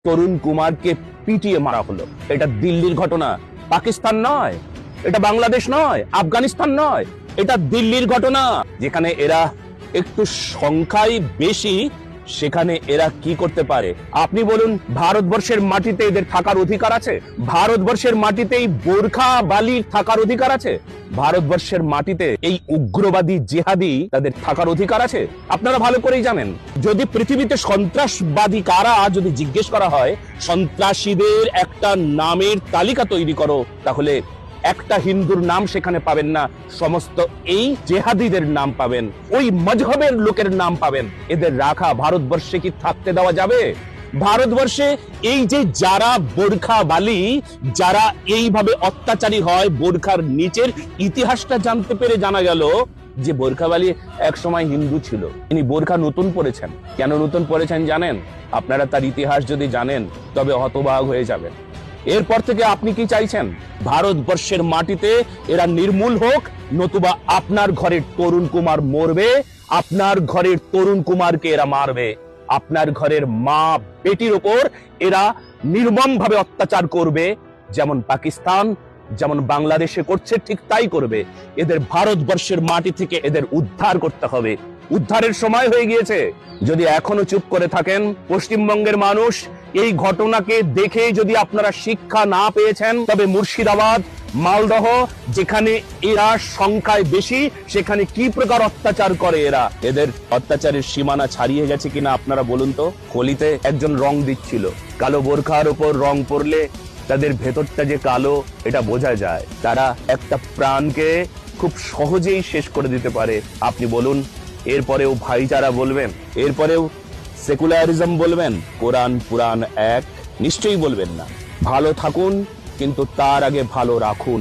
তরুণ কুমারকে পিটিয়ে মারা হলো। এটা দিল্লির ঘটনা, পাকিস্তান নয়, এটা বাংলাদেশ নয়, আফগানিস্তান নয়, এটা দিল্লির ঘটনা। যেখানে এরা একটু সংখ্যায় বেশি, সেখানে এরা কি করতে পারে আপনি বলুন? ভারতবর্ষের মাটিতে এদের থাকার অধিকার আছে? ভারতবর্ষের মাটিতেই বোরখা বালির থাকার অধিকার আছে? ভারতবর্ষের মাটিতে এই উগ্রবাদী জিহাদি তাদের থাকার অধিকার আছে? আপনারা ভালো করেই জানেন। যদি পৃথিবীতে সন্ত্রাসবাদী কারা যদি জিজ্ঞেস করা হয়, সন্ত্রাসীদের একটা নামের তালিকা তৈরি করো, তাহলে একটা হিন্দুর নাম সেখানে পাবেন না, সমস্ত এই জেহাদিদের নাম পাবেন, ওই মজহবের লোকের নাম পাবেন। এদের রাখা ভারতবর্ষে কি থাকতে দেওয়া যাবে? ভারতবর্ষে এই যে যারা বোরখা বালি, যারা এইভাবে অত্যাচারী হয়, বোরখার নিচের ইতিহাসটা জানতে পেরে জানা গেল যে বোরখা বালি এক সময় হিন্দু ছিল। তিনি বোরখা নতুন পরেছেন। কেন নতুন পরেছেন জানেন? আপনারা তার ইতিহাস যদি জানেন তবে হতবাক হয়ে যাবেন। এরপর থেকে আপনি কি চাইছেন? ভারতবর্ষের মাটিতে এরা নির্মূল হোক, নতুবা আপনার ঘরের তরুণ কুমার মরবে, আপনার ঘরের তরুণ কুমারকে এরা মারবে, আপনার ঘরের মা বেটির ওপর এরা নির্মমভাবে অত্যাচার করবে। যেমন পাকিস্তান, যেমন বাংলাদেশে করছে, ঠিক তাই করবে। এদের ভারতবর্ষের মাটি থেকে এদের উদ্ধার করতে হবে। উদ্ধারের সময় হয়ে গিয়েছে। যদি এখনো চুপ করে থাকেন, পশ্চিমবঙ্গের মানুষ এই ঘটনাকে দেখে যদি আপনারা শিক্ষা না পেয়েছেন, তবে মুর্শিদাবাদ, মালদহ, যেখানে এরা সংখ্যায় বেশি, সেখানে কি প্রকার অত্যাচার করে এরা, এদের অত্যাচারের সীমানা ছাড়িয়ে গেছে কিনা আপনারা বলুন তো। হোলিতে একজন রং দিচ্ছিল, কালো বোরখার উপর রং পড়লে তাদের ভেতরটা যে কালো এটা বোঝা যায়। তারা একটা প্রাণকে খুব সহজেই শেষ করে দিতে পারে। আপনি বলুন, এরপরেও ভাইচারা বলবেন? এরপরেও সেকুলারিজম বলবেন? কোরআন পুরাণ এক? নিশ্চয়ই বলবেন না। ভালো থাকুন, কিন্তু তার আগে ভালো রাখুন।